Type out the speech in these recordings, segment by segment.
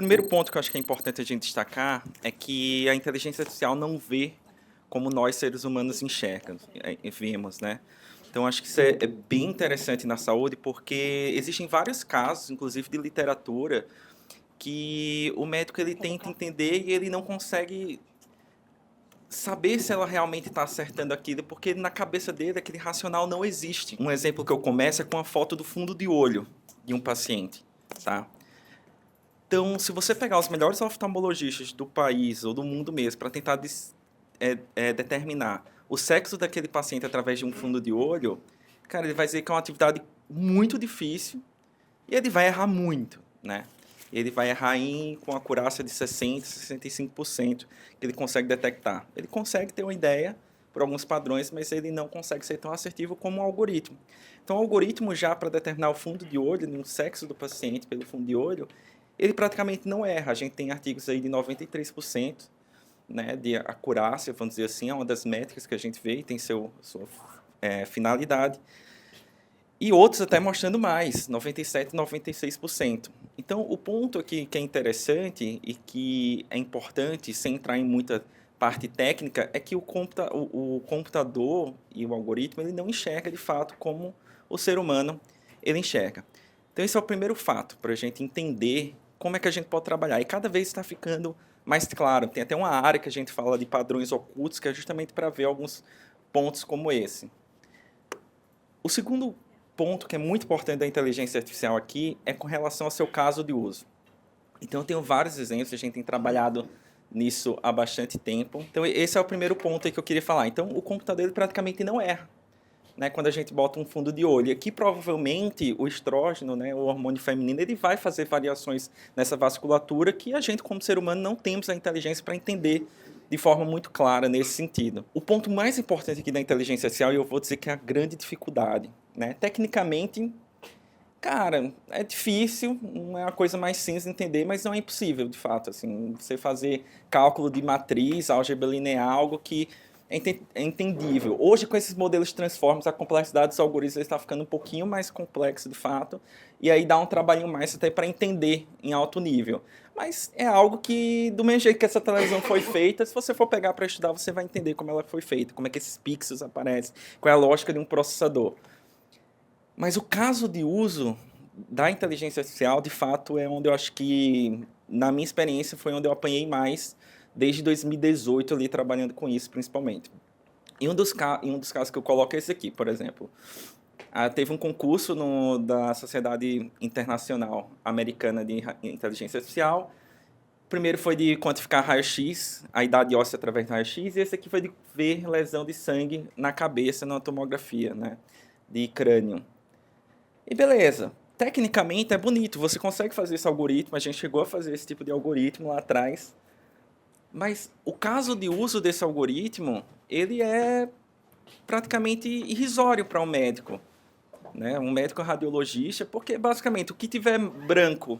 primeiro ponto que eu acho que é importante a gente destacar é que a inteligência artificial não vê como nós, seres humanos, vemos, né? Então, acho que isso é bem interessante na saúde, porque existem vários casos, inclusive de literatura, que o médico ele tenta entender e ele não consegue saber se ela realmente está acertando aquilo, porque na cabeça dele aquele racional não existe. Um exemplo que eu começo é com a foto do fundo de olho de um paciente, tá? Então, se você pegar os melhores oftalmologistas do país ou do mundo mesmo para tentar determinar o sexo daquele paciente através de um fundo de olho, cara, ele vai dizer que é uma atividade muito difícil e ele vai errar muito, né? Ele vai errar com a acurácia de 60%, 65% que ele consegue detectar. Ele consegue ter uma ideia por alguns padrões, mas ele não consegue ser tão assertivo como um algoritmo. Então, o algoritmo já para determinar o fundo de olho, o sexo do paciente pelo fundo de olho, ele praticamente não erra. A gente tem artigos aí de 93%, né, de acurácia, vamos dizer assim, é uma das métricas que a gente vê e tem sua finalidade. E outros até mostrando mais, 97%, 96%. Então, o ponto aqui que é interessante e que é importante, sem entrar em muita parte técnica, é que o computador e o algoritmo ele não enxerga de fato como o ser humano ele enxerga. Então, esse é o primeiro fato para a gente entender como é que a gente pode trabalhar. E cada vez está ficando mais claro. Tem até uma área que a gente fala de padrões ocultos, que é justamente para ver alguns pontos como esse. O segundo ponto que é muito importante da inteligência artificial aqui é com relação ao seu caso de uso. Então, eu tenho vários exemplos, a gente tem trabalhado nisso há bastante tempo. Então, esse é o primeiro ponto aí que eu queria falar. Então, o computador ele praticamente não erra, né, quando a gente bota um fundo de olho. E aqui, provavelmente, o estrógeno, né, o hormônio feminino, ele vai fazer variações nessa vasculatura que a gente, como ser humano, não temos a inteligência para entender de forma muito clara nesse sentido. O ponto mais importante aqui da inteligência artificial, e eu vou dizer que é a grande dificuldade, né? Tecnicamente, cara, é difícil, não é a coisa mais simples de entender, mas não é impossível, de fato. Assim, você fazer cálculo de matriz, álgebra linear, algo que é entendível. Hoje, com esses modelos transformers, a complexidade dos algoritmos está ficando um pouquinho mais complexa, de fato, e aí dá um trabalhinho mais até para entender em alto nível. Mas é algo que, do mesmo jeito que essa televisão foi feita, se você for pegar para estudar, você vai entender como ela foi feita, como é que esses pixels aparecem, qual é a lógica de um processador. Mas o caso de uso da inteligência artificial, de fato, é onde eu acho que, na minha experiência, foi onde eu apanhei mais desde 2018 ali trabalhando com isso, principalmente. E um dos casos que eu coloco é esse aqui, por exemplo. Teve um concurso da Sociedade Internacional Americana de Inteligência Artificial. O primeiro foi de quantificar raio-x, a idade óssea através do raio-x, e esse aqui foi de ver lesão de sangue na cabeça, na tomografia, né, de crânio. E beleza, tecnicamente é bonito, você consegue fazer esse algoritmo, a gente chegou a fazer esse tipo de algoritmo lá atrás, mas o caso de uso desse algoritmo, ele é praticamente irrisório para um médico, né? Um médico radiologista, porque basicamente o que tiver branco,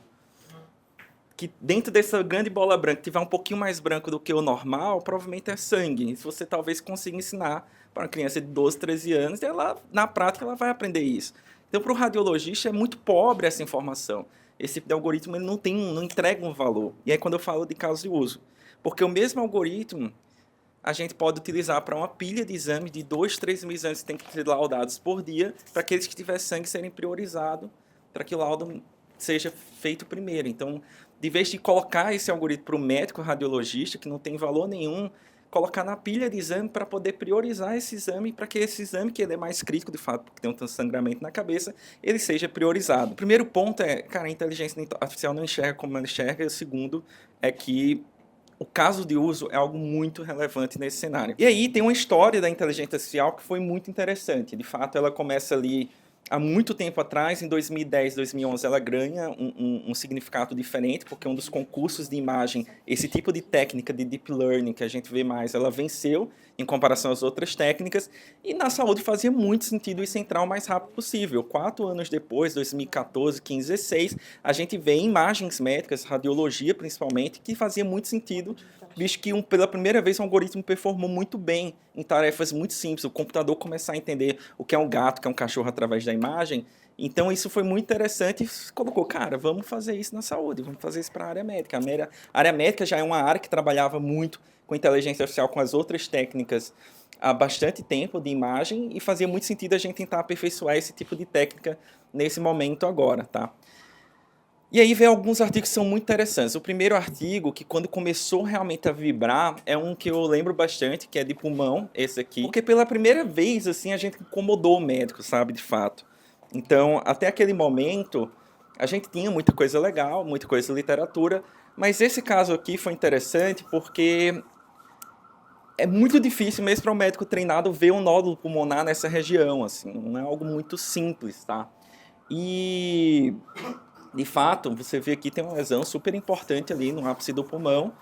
que dentro dessa grande bola branca tiver um pouquinho mais branco do que o normal, provavelmente é sangue. E se você talvez consiga ensinar para uma criança de 12, 13 anos, ela, na prática ela vai aprender isso. Então, para o radiologista é muito pobre essa informação. Esse tipo de algoritmo ele não entrega um valor. E aí quando eu falo de caso de uso, porque o mesmo algoritmo a gente pode utilizar para uma pilha de exames de 2, 3 mil exames que tem que ser laudados por dia, para aqueles que tiver sangue serem priorizados, para que o laudo seja feito primeiro. Então, de vez de colocar esse algoritmo para o médico radiologista, que não tem valor nenhum, colocar na pilha de exame para poder priorizar esse exame, para que esse exame, que ele é mais crítico de fato, porque tem um sangramento na cabeça, ele seja priorizado. O primeiro ponto é, cara, a inteligência artificial não enxerga como ela enxerga, e o segundo é que o caso de uso é algo muito relevante nesse cenário. E aí tem uma história da inteligência artificial que foi muito interessante. De fato, ela começa ali há muito tempo atrás, em 2010, 2011, ela ganha um significado diferente, porque um dos concursos de imagem, esse tipo de técnica de deep learning que a gente vê mais, ela venceu em comparação às outras técnicas, e na saúde fazia muito sentido isso entrar o mais rápido possível. 4 anos depois, 2014, 15, 16, a gente vê imagens médicas, radiologia principalmente, que fazia muito sentido, visto que pela primeira vez um algoritmo performou muito bem em tarefas muito simples. O computador começar a entender o que é um gato, o que é um cachorro através da imagem, Então, isso foi muito interessante e colocou, cara, vamos fazer isso na saúde, vamos fazer isso para a área médica. A área médica já é uma área que trabalhava muito com inteligência artificial, com as outras técnicas há bastante tempo de imagem e fazia muito sentido a gente tentar aperfeiçoar esse tipo de técnica nesse momento agora, tá? E aí vem alguns artigos que são muito interessantes. O primeiro artigo, que quando começou realmente a vibrar, é um que eu lembro bastante, que é de pulmão, esse aqui. Porque pela primeira vez, assim, a gente incomodou o médico, sabe, de fato. Então, até aquele momento, a gente tinha muita coisa legal, muita coisa de literatura, mas esse caso aqui foi interessante porque é muito difícil mesmo para um médico treinado ver um nódulo pulmonar nessa região, assim, não é algo muito simples, tá? E de fato, você vê aqui tem uma lesão super importante ali no ápice do pulmão.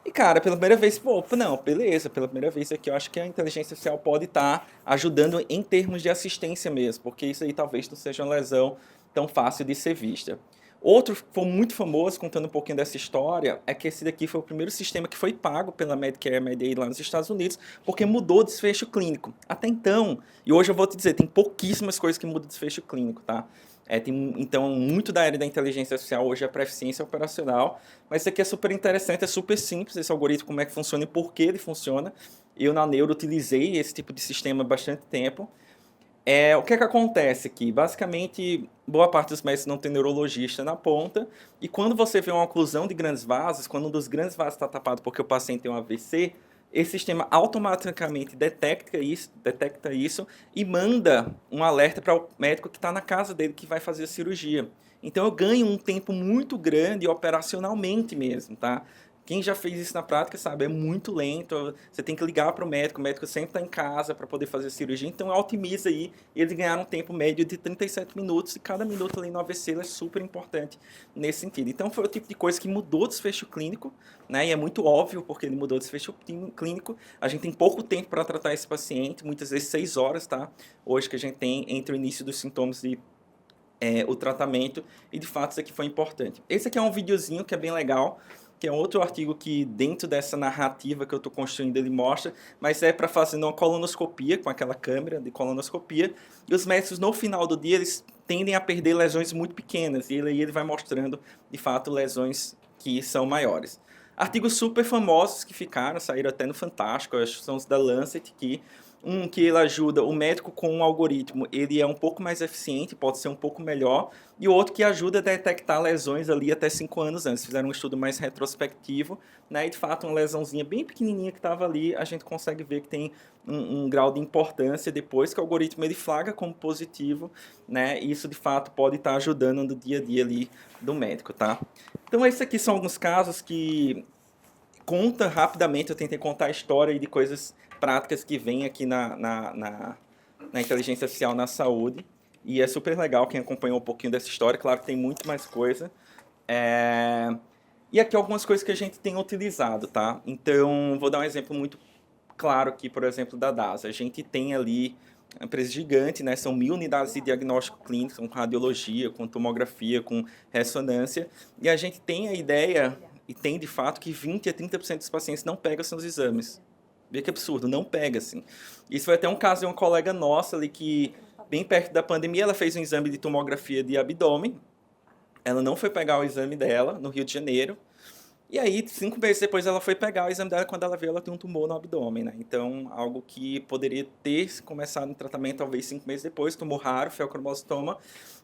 E, cara, pela primeira vez, pô, não, beleza, pela primeira vez aqui eu acho que a inteligência artificial pode estar ajudando em termos de assistência mesmo, porque isso aí talvez não seja uma lesão tão fácil de ser vista. Outro que foi muito famoso, contando um pouquinho dessa história, é que esse daqui foi o primeiro sistema que foi pago pela Medicare, Medicaid lá nos Estados Unidos, porque mudou o desfecho clínico. Até então, e hoje eu vou te dizer, tem pouquíssimas coisas que mudam o desfecho clínico, tá? Então, muito da área da inteligência artificial hoje é para eficiência operacional, mas isso aqui é super interessante, é super simples, esse algoritmo, como é que funciona e por que ele funciona. Eu, na Neuro, utilizei esse tipo de sistema há bastante tempo. O que é que acontece aqui? Basicamente, boa parte dos médicos não tem neurologista na ponta, e quando você vê uma oclusão de grandes vasos, quando um dos grandes vasos está tapado porque o paciente tem um AVC, esse sistema automaticamente detecta isso e manda um alerta para o médico que está na casa dele que vai fazer a cirurgia. Então eu ganho um tempo muito grande operacionalmente mesmo, tá? Quem já fez isso na prática sabe, é muito lento. Você tem que ligar para o médico sempre está em casa para poder fazer a cirurgia. Então otimiza aí. Eles ganharam um tempo médio de 37 minutos e cada minuto ali no AVC é super importante nesse sentido. Então foi o tipo de coisa que mudou o desfecho clínico, né? E é muito óbvio porque ele mudou o desfecho clínico. A gente tem pouco tempo para tratar esse paciente, muitas vezes 6 horas, tá? Hoje que a gente tem entre o início dos sintomas e o tratamento, e de fato isso aqui foi importante. Esse aqui é um videozinho que é bem legal, que é outro artigo que dentro dessa narrativa que eu estou construindo ele mostra, mas é para fazer uma colonoscopia, com aquela câmera de colonoscopia, e os médicos no final do dia eles tendem a perder lesões muito pequenas, e ele vai mostrando de fato lesões que são maiores. Artigos super famosos que ficaram, saíram até no Fantástico, acho que são os da Lancet, que ele ajuda o médico com um algoritmo, ele é um pouco mais eficiente, pode ser um pouco melhor, e o outro que ajuda a detectar lesões ali até 5 anos antes. Fizeram um estudo mais retrospectivo, né, e de fato uma lesãozinha bem pequenininha que estava ali, a gente consegue ver que tem um grau de importância depois que o algoritmo ele flagra como positivo, né, e isso de fato pode estar ajudando no dia a dia ali do médico, tá? Então esses aqui são alguns casos que conta rapidamente, eu tentei contar a história de coisas práticas que vem aqui na inteligência artificial na saúde. E é super legal quem acompanhou um pouquinho dessa história. Claro que tem muito mais coisa. E aqui algumas coisas que a gente tem utilizado, tá? Então, vou dar um exemplo muito claro aqui, por exemplo, da DASA. A gente tem ali uma empresa gigante, né? São 1.000 unidades de diagnóstico clínico, com radiologia, com tomografia, com ressonância. E a gente tem a ideia, e tem de fato, que 20 a 30% dos pacientes não pegam seus exames. Vê que absurdo, não pega, assim. Isso foi até um caso de uma colega nossa ali que, bem perto da pandemia, ela fez um exame de tomografia de abdômen. Ela não foi pegar o exame dela no Rio de Janeiro. E aí, 5 meses depois, ela foi pegar o exame dela. Quando ela viu, ela tem um tumor no abdômen, né? Então, algo que poderia ter começado no tratamento, talvez 5 meses depois, tumor raro, feocromostoma.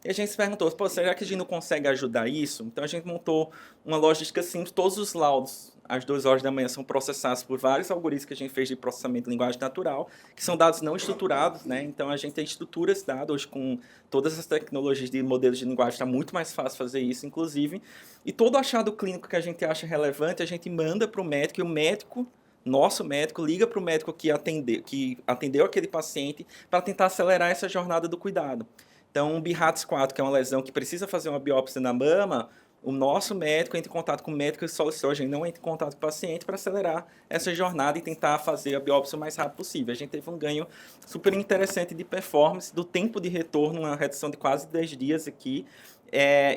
E a gente se perguntou, pô, será que a gente não consegue ajudar isso? Então, a gente montou uma logística simples, todos os laudos às 2 horas da manhã são processados por vários algoritmos que a gente fez de processamento de linguagem natural, que são dados não estruturados, né? Então a gente tem estrutura esse dado hoje com todas as tecnologias de modelos de linguagem, está muito mais fácil fazer isso, inclusive. E todo achado clínico que a gente acha relevante, a gente manda para o médico, e o médico, nosso médico, liga para o médico que atendeu aquele paciente para tentar acelerar essa jornada do cuidado. Então, um BIRATS 4, que é uma lesão que precisa fazer uma biópsia na mama, o nosso médico entra em contato com o médico e solicitou, a gente não entra em contato com o paciente para acelerar essa jornada e tentar fazer a biópsia o mais rápido possível. A gente teve um ganho super interessante de performance, do tempo de retorno, uma redução de quase 10 dias aqui,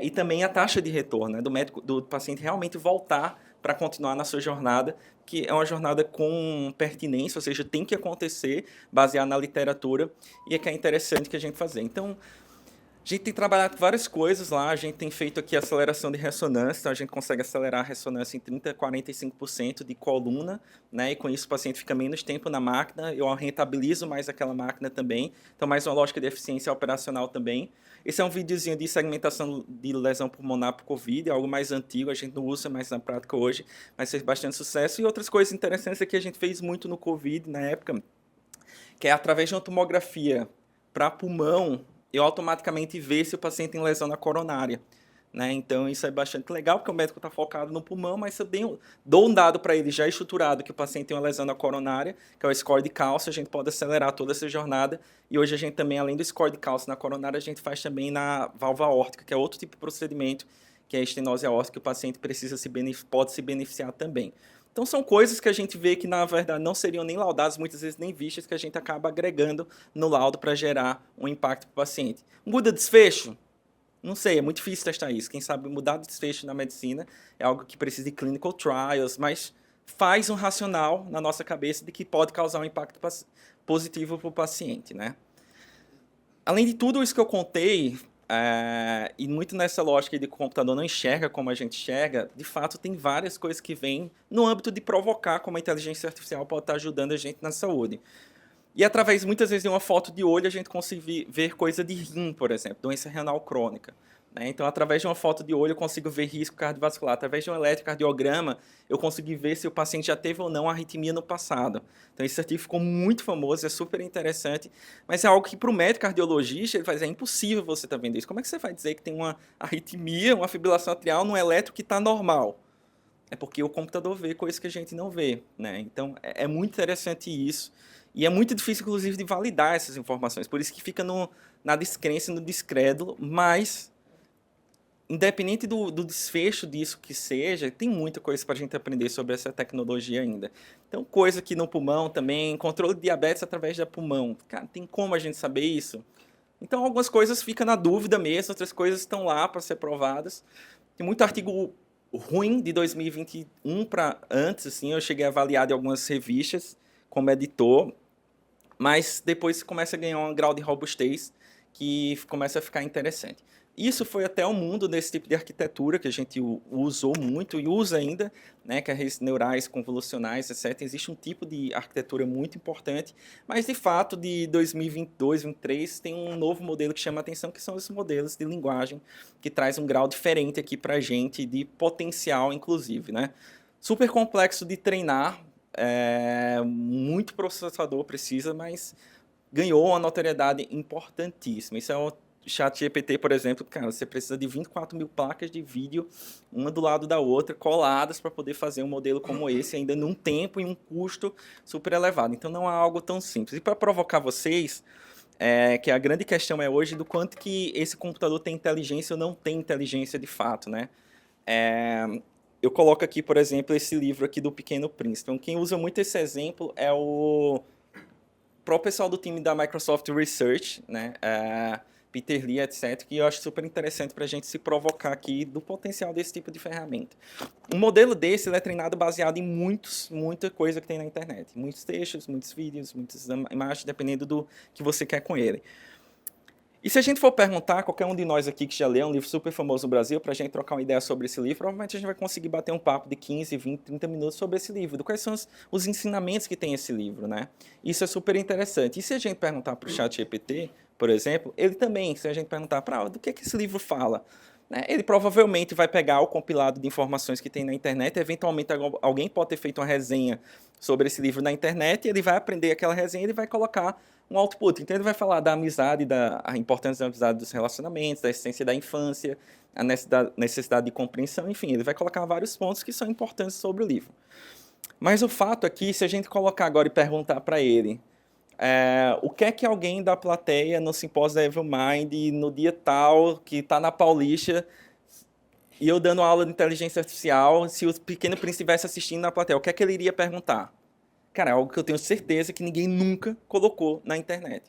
e também a taxa de retorno, né, do paciente realmente voltar para continuar na sua jornada, que é uma jornada com pertinência, ou seja, tem que acontecer, baseado na literatura, e é que é interessante que a gente fazer. Então, gente tem trabalhado com várias coisas lá, a gente tem feito aqui aceleração de ressonância, então a gente consegue acelerar a ressonância em 30% a 45% de coluna, né? E com isso o paciente fica menos tempo na máquina, eu rentabilizo mais aquela máquina também, então mais uma lógica de eficiência operacional também. Esse é um videozinho de segmentação de lesão pulmonar por Covid, é algo mais antigo, a gente não usa mais na prática hoje, mas fez bastante sucesso. E outras coisas interessantes é que a gente fez muito no Covid na época, que é através de uma tomografia para pulmão, eu automaticamente ver se o paciente tem lesão na coronária. Né? Então, isso é bastante legal, porque o médico está focado no pulmão, mas se eu dou um dado para ele já estruturado que o paciente tem uma lesão na coronária, que é o score de cálcio, a gente pode acelerar toda essa jornada. E hoje a gente também, além do score de cálcio na coronária, a gente faz também na válvula aórtica, que é outro tipo de procedimento, que é a estenose aórtica, que o paciente pode se beneficiar também. Então, são coisas que a gente vê que, na verdade, não seriam nem laudadas, muitas vezes nem vistas, que a gente acaba agregando no laudo para gerar um impacto para o paciente. Muda desfecho? Não sei, é muito difícil testar isso. Quem sabe mudar desfecho na medicina é algo que precisa de clinical trials, mas faz um racional na nossa cabeça de que pode causar um impacto positivo para o paciente, né? Além de tudo isso que eu contei, e muito nessa lógica de que o computador não enxerga como a gente enxerga, de fato tem várias coisas que vêm no âmbito de provocar como a inteligência artificial pode estar ajudando a gente na saúde. E através, muitas vezes, de uma foto de olho, a gente consegue ver coisa de rim, por exemplo, doença renal crônica. Né? Então, através de uma foto de olho, eu consigo ver risco cardiovascular. Através de um eletrocardiograma, eu consigo ver se o paciente já teve ou não arritmia no passado. Então, esse artigo ficou muito famoso, é super interessante, mas é algo que, para o médico cardiologista, ele vai dizer, é impossível você estar vendo isso. Como é que você vai dizer que tem uma arritmia, uma fibrilação atrial num eletro que está normal? É porque o computador vê coisas que a gente não vê. Né? Então, é muito interessante isso. E é muito difícil, inclusive, de validar essas informações. Por isso que fica na descrença e no descrédulo, mas, independente do desfecho disso que seja, tem muita coisa para a gente aprender sobre essa tecnologia ainda. Então, coisa que no pulmão também, controle de diabetes através da pulmão. Cara, tem como a gente saber isso? Então, algumas coisas ficam na dúvida mesmo, outras coisas estão lá para ser provadas. Tem muito artigo ruim de 2021 para antes, assim, eu cheguei a avaliar de algumas revistas como editor, mas depois começa a ganhar um grau de robustez que começa a ficar interessante. Isso foi até o mundo desse tipo de arquitetura que a gente usou muito e usa ainda, né, que é redes neurais convolucionais, etc. Existe um tipo de arquitetura muito importante, mas de fato de 2022, 2023 tem um novo modelo que chama a atenção, que são os modelos de linguagem, que traz um grau diferente aqui para a gente de potencial, inclusive, né? Super complexo de treinar, muito processador precisa, mas ganhou uma notoriedade importantíssima. Isso é o ChatGPT, por exemplo, cara, você precisa de 24 mil placas de vídeo, uma do lado da outra, coladas para poder fazer um modelo como esse, ainda num tempo e um custo super elevado. Então não é algo tão simples. E para provocar vocês, que a grande questão é hoje do quanto que esse computador tem inteligência ou não tem inteligência de fato, né? Eu coloco aqui, por exemplo, esse livro aqui do Pequeno Príncipe. Então, quem usa muito esse exemplo é o próprio pessoal do time da Microsoft Research, né? Peter Lee, etc., que eu acho super interessante para a gente se provocar aqui do potencial desse tipo de ferramenta. Um modelo desse ele é treinado baseado em muita coisa que tem na internet. Muitos textos, muitos vídeos, muitas imagens, dependendo do que você quer com ele. E se a gente for perguntar, qualquer um de nós aqui que já leu, um livro super famoso no Brasil, para a gente trocar uma ideia sobre esse livro, provavelmente a gente vai conseguir bater um papo de 15, 20, 30 minutos sobre esse livro, de quais são os ensinamentos que tem esse livro, né? Isso é super interessante. E se a gente perguntar para o ChatGPT, por exemplo, ele também, se a gente perguntar para do que esse livro fala, né, ele provavelmente vai pegar o compilado de informações que tem na internet, eventualmente alguém pode ter feito uma resenha sobre esse livro na internet, e ele vai aprender aquela resenha e ele vai colocar um output. Então ele vai falar da amizade, a importância da amizade dos relacionamentos, da essência da infância, a necessidade de compreensão, enfim, ele vai colocar vários pontos que são importantes sobre o livro. Mas o fato aqui, se a gente colocar agora e perguntar para ele o que é que alguém da plateia no simpósio da Evil Mind, no dia tal, que está na Paulista, e eu dando aula de inteligência artificial, se o Pequeno Príncipe estivesse assistindo na plateia, o que é que ele iria perguntar? Cara, é algo que eu tenho certeza que ninguém nunca colocou na internet.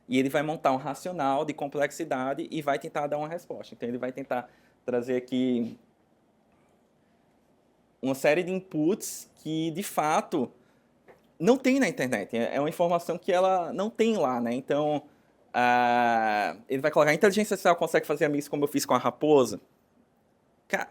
E ele vai montar um racional de complexidade e vai tentar dar uma resposta. Então, ele vai tentar trazer aqui uma série de inputs que, de fato, não tem na internet. É uma informação que ela não tem lá, né? Então, Ele vai colocar, a inteligência artificial consegue fazer amigos como eu fiz com a raposa? Ca-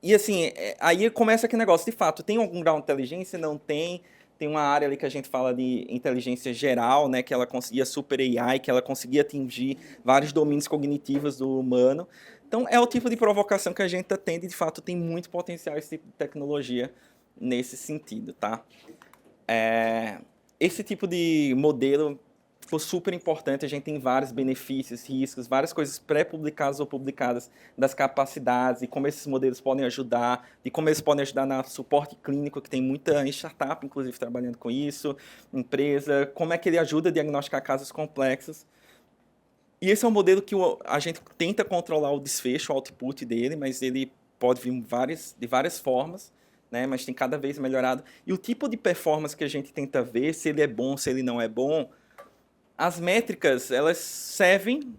E assim, aí começa aquele negócio, de fato, tem algum grau de inteligência? Não tem. Tem uma área ali que a gente fala de inteligência geral, né, que ela conseguia super AI, que ela conseguia atingir vários domínios cognitivos do humano. Então, é o tipo de provocação que a gente está tendo e, de fato, tem muito potencial esse tipo de tecnologia nesse sentido, tá? Esse tipo de modelo ficou super importante. A gente tem vários benefícios, riscos, várias coisas pré-publicadas ou publicadas das capacidades e como esses modelos podem ajudar, e como eles podem ajudar no suporte clínico, que tem muita startup, inclusive, trabalhando com isso, empresa, como é que ele ajuda a diagnosticar casos complexos. E esse é um modelo que a gente tenta controlar o desfecho, o output dele, mas ele pode vir de várias formas, né? Mas tem cada vez melhorado. E o tipo de performance que a gente tenta ver, se ele é bom, se ele não é bom, as métricas, elas servem,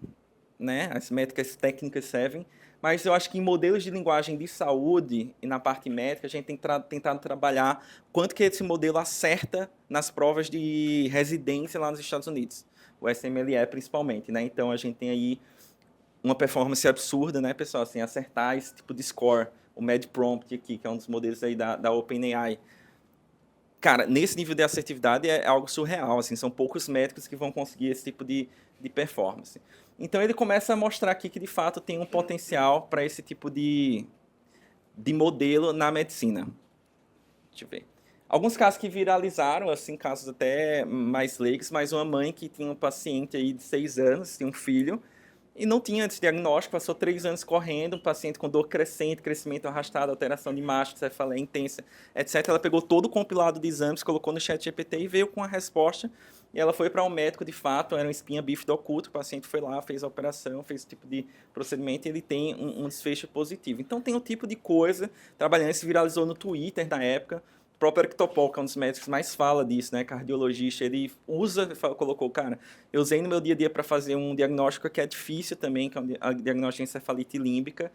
né? As métricas técnicas servem, mas eu acho que em modelos de linguagem de saúde e na parte médica, a gente tem tentado trabalhar quanto que esse modelo acerta nas provas de residência lá nos Estados Unidos, o SMLE principalmente, né? Então a gente tem aí uma performance absurda, né, pessoal? Assim, acertar esse tipo de score, o MedPrompt aqui, que é um dos modelos aí da OpenAI. Cara, nesse nível de assertividade é algo surreal, assim, são poucos médicos que vão conseguir esse tipo de performance. Então ele começa a mostrar aqui que de fato tem um potencial para esse tipo de modelo na medicina. Deixa eu ver. Alguns casos que viralizaram, assim, casos até mais leigos, mas uma mãe que tinha um paciente aí de 6 anos, tinha um filho, e não tinha esse diagnóstico, passou 3 anos correndo, um paciente com dor crescente, crescimento arrastado, alteração de marcha, cefaleia intensa, etc. Ela pegou todo o compilado de exames, colocou no chat GPT e veio com a resposta. E ela foi para um médico, de fato, era uma espinha bífida oculta, o paciente foi lá, fez a operação, fez esse tipo de procedimento e ele tem um desfecho positivo. Então tem um tipo de coisa, trabalhando, se viralizou no Twitter na época, o próprio Eric Topol, que é um dos médicos que mais fala disso, né, cardiologista, ele colocou, cara, eu usei no meu dia a dia para fazer um diagnóstico que é difícil também, que é um diagnóstico de encefalite límbica.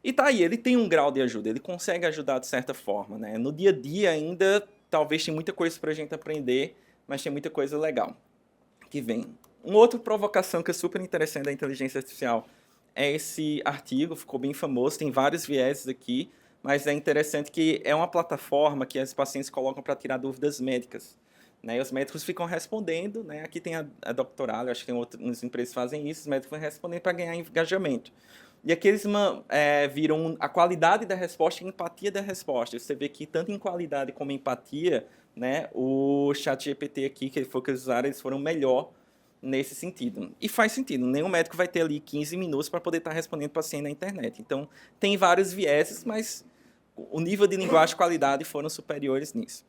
E tá aí, ele tem um grau de ajuda, ele consegue ajudar de certa forma, né? No dia a dia ainda, talvez tem muita coisa pra gente aprender, mas tem muita coisa legal que vem. Uma outra provocação que é super interessante da inteligência artificial é esse artigo, ficou bem famoso, tem vários vieses aqui, mas é interessante que é uma plataforma que os pacientes colocam para tirar dúvidas médicas. Né? E os médicos ficam respondendo, né? Aqui tem a Doctoral, acho que tem outras empresas que fazem isso, os médicos vão respondendo para ganhar engajamento. E aqui eles viram a qualidade da resposta e a empatia da resposta. Você vê que tanto em qualidade como em empatia, né, o chat GPT aqui, que foi que eles usaram, eles foram melhor nesse sentido. E faz sentido, nenhum médico vai ter ali 15 minutos para poder estar respondendo paciente na internet. Então, tem vários vieses, mas o nível de linguagem e qualidade foram superiores nisso.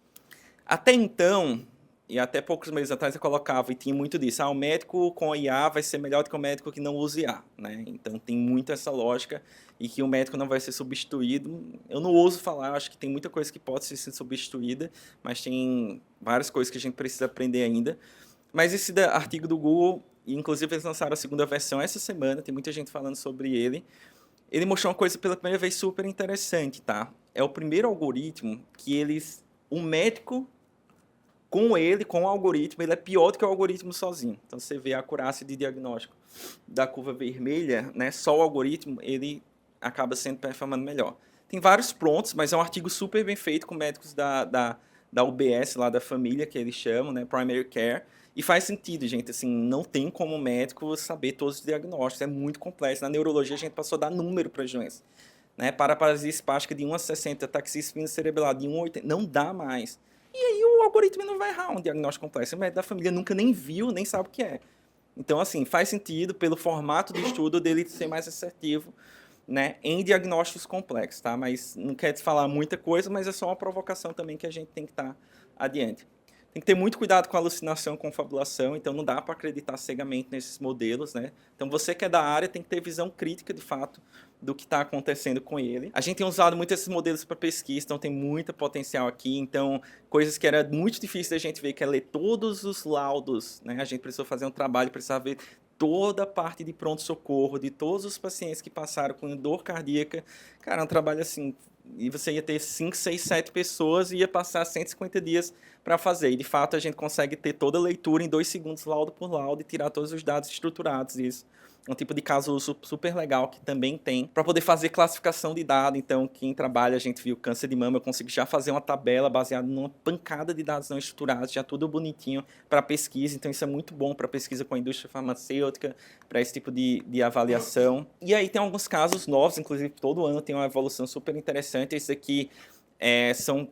Até então, e até poucos meses atrás eu colocava, e tinha muito disso, o médico com IA vai ser melhor do que o médico que não usa IA, né? Então tem muito essa lógica, e que o médico não vai ser substituído. Eu não ouso falar, eu acho que tem muita coisa que pode ser substituída, mas tem várias coisas que a gente precisa aprender ainda. Mas esse artigo do Google, e inclusive eles lançaram a segunda versão essa semana, tem muita gente falando sobre ele. Ele mostrou uma coisa pela primeira vez super interessante, tá? É o primeiro algoritmo que um médico com o algoritmo, ele é pior do que o algoritmo sozinho. Então você vê a acurácia de diagnóstico da curva vermelha, né? Só o algoritmo, ele acaba sendo performando melhor. Tem vários prontos, mas é um artigo super bem feito com médicos da UBS, lá da família, que eles chamam, né? Primary Care. E faz sentido, gente, assim, não tem como médico saber todos os diagnósticos, é muito complexo. Na neurologia a gente passou a dar número para as doenças. Né? Paraplegia espástica de 1 a 60, taxia espinocerebellar de 1 a 80, não dá mais. E aí o algoritmo não vai errar um diagnóstico complexo. O médico da família nunca nem viu, nem sabe o que é. Então, assim, faz sentido pelo formato do estudo dele ser mais assertivo, né, em diagnósticos complexos, tá? Mas não quer te falar muita coisa, mas é só uma provocação também que a gente tem que estar adiante. Tem que ter muito cuidado com alucinação, com confabulação, então não dá para acreditar cegamente nesses modelos, né? Então você que é da área tem que ter visão crítica, de fato, do que está acontecendo com ele. A gente tem usado muito esses modelos para pesquisa, então tem muito potencial aqui, então coisas que era muito difícil da gente ver, que é ler todos os laudos, né? A gente precisou fazer um trabalho, precisava ver toda a parte de pronto-socorro, de todos os pacientes que passaram com dor cardíaca. Cara, é um trabalho assim, e você ia ter 5, 6, 7 pessoas e ia passar 150 dias para fazer. E, de fato, a gente consegue ter toda a leitura em 2 segundos, laudo por laudo, e tirar todos os dados estruturados. Isso é um tipo de caso super legal que também tem para poder fazer classificação de dados. Então, quem trabalha, a gente viu câncer de mama, eu consigo já fazer uma tabela baseada numa pancada de dados não estruturados, já tudo bonitinho para pesquisa. Então, isso é muito bom para pesquisa com a indústria farmacêutica, para esse tipo de avaliação. E aí tem alguns casos novos, inclusive todo ano tem uma evolução super interessante. Esse aqui são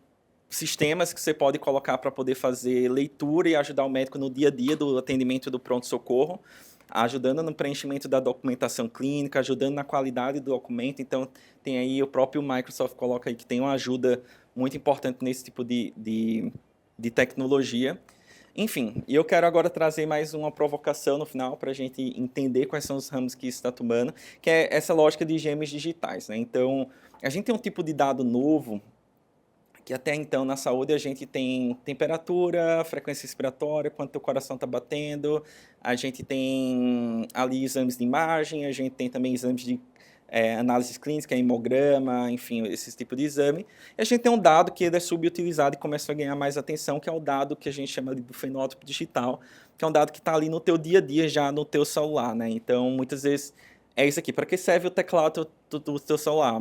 sistemas que você pode colocar para poder fazer leitura e ajudar o médico no dia a dia do atendimento do pronto-socorro, ajudando no preenchimento da documentação clínica, ajudando na qualidade do documento. Então, tem aí o próprio Microsoft coloca aí que tem uma ajuda muito importante nesse tipo de tecnologia. Enfim, e eu quero agora trazer mais uma provocação no final para a gente entender quais são os ramos que isso está tomando, que é essa lógica de gêmeos digitais, né? Então, a gente tem um tipo de dado novo que até então na saúde a gente tem temperatura, frequência respiratória, quanto o coração está batendo, a gente tem ali exames de imagem, a gente tem também exames de análises clínicas, hemograma, enfim, esse tipo de exame. E a gente tem um dado que ele é subutilizado e começa a ganhar mais atenção, que é o dado que a gente chama do fenótipo digital, que é um dado que está ali no teu dia a dia já no teu celular, né? Então, muitas vezes é isso aqui. Para que serve o teclado do teu celular?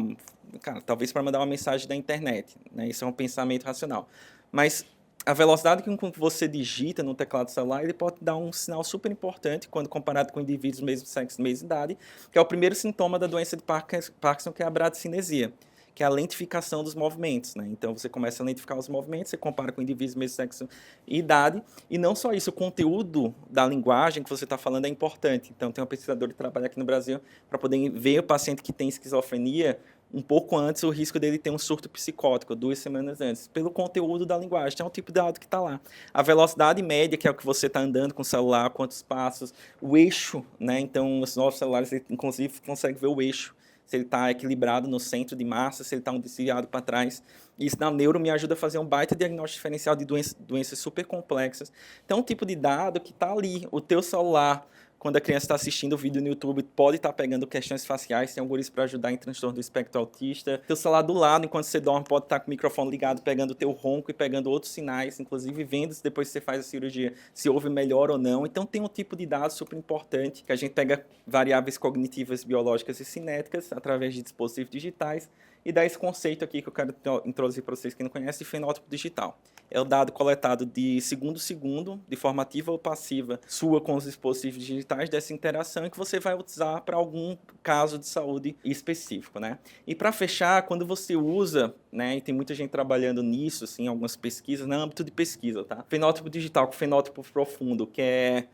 Cara, talvez para mandar uma mensagem da internet, né? Isso é um pensamento racional. Mas a velocidade com que você digita no teclado celular, ele pode dar um sinal super importante quando comparado com indivíduos do mesmo sexo, mesma idade, que é o primeiro sintoma da doença de Parkinson, que é a bradicinesia, que é a lentificação dos movimentos, né? Então, você começa a lentificar os movimentos, você compara com indivíduos do mesmo sexo e idade, e não só isso, o conteúdo da linguagem que você está falando é importante. Então, tem um pesquisador que trabalha aqui no Brasil para poder ver o paciente que tem esquizofrenia um pouco antes o risco dele ter um surto psicótico, 2 semanas antes, pelo conteúdo da linguagem. Então, é um tipo de dado que está lá. A velocidade média, que é o que você está andando com o celular, quantos passos, o eixo, né? Então, os novos celulares, inclusive, conseguem ver o eixo, se ele está equilibrado no centro de massa, se ele está desviado para trás. Isso na neuro me ajuda a fazer um baita diagnóstico diferencial de doenças super complexas. Então, é um tipo de dado que está ali. O teu celular, quando a criança está assistindo o vídeo no YouTube, pode estar pegando questões faciais, tem algoritmos para ajudar em transtorno do espectro autista. Teu celular do lado, enquanto você dorme, pode estar com o microfone ligado, pegando o teu ronco e pegando outros sinais, inclusive vendo se depois que você faz a cirurgia, se houve melhor ou não. Então, tem um tipo de dado super importante, que a gente pega variáveis cognitivas, biológicas e cinéticas, através de dispositivos digitais, e dá esse conceito aqui que eu quero introduzir para vocês que não conhecem, de fenótipo digital. É o dado coletado de segundo a segundo, de forma ativa ou passiva, sua com os dispositivos digitais, dessa interação e que você vai utilizar para algum caso de saúde específico, né? E para fechar, quando você usa, né, e tem muita gente trabalhando nisso, assim, algumas pesquisas, no âmbito de pesquisa, tá? Fenótipo digital com fenótipo profundo, que é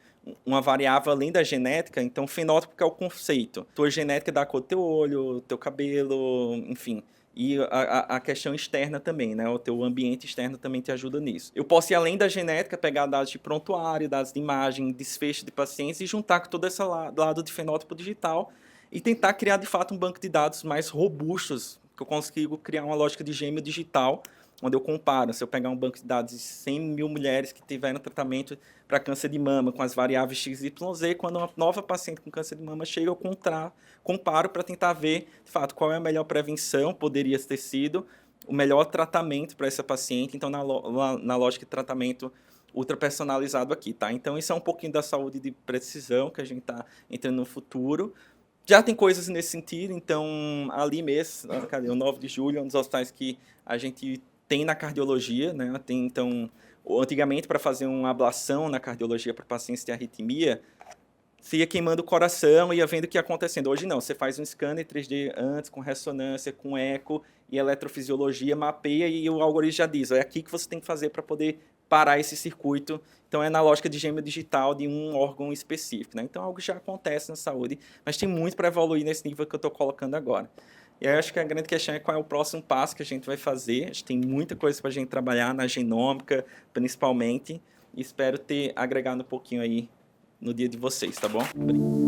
uma variável além da genética. Então, fenótipo que é o conceito. Tua genética dá a cor do teu olho, teu cabelo, enfim. E a questão externa também, né? O teu ambiente externo também te ajuda nisso. Eu posso ir além da genética, pegar dados de prontuário, dados de imagem, desfecho de pacientes e juntar com todo esse lado de fenótipo digital e tentar criar, de fato, um banco de dados mais robustos, que eu consigo criar uma lógica de gêmeo digital, onde eu comparo, se eu pegar um banco de dados de 100 mil mulheres que tiveram tratamento para câncer de mama com as variáveis XYZ, quando uma nova paciente com câncer de mama chega, eu comparo para tentar ver, de fato, qual é a melhor prevenção, poderia ter sido, o melhor tratamento para essa paciente. Então, na lógica de tratamento ultra personalizado aqui, tá? Então, isso é um pouquinho da saúde de precisão que a gente está entrando no futuro. Já tem coisas nesse sentido, então, ali mesmo, cadê? O 9 de julho, é um dos hospitais que a gente tem na cardiologia, né? Tem, então, antigamente, para fazer uma ablação na cardiologia para pacientes de arritmia, você ia queimando o coração e ia vendo o que ia acontecendo. Hoje não, você faz um scanner 3D antes, com ressonância, com eco e eletrofisiologia, mapeia e o algoritmo já diz, é aqui que você tem que fazer para poder parar esse circuito. Então, é na lógica de gêmeo digital de um órgão específico, né? Então, algo já acontece na saúde, mas tem muito para evoluir nesse nível que eu estou colocando agora. E aí, eu acho que a grande questão é qual é o próximo passo que a gente vai fazer. A gente tem muita coisa para a gente trabalhar na genômica, principalmente, e espero ter agregado um pouquinho aí no dia de vocês, tá bom?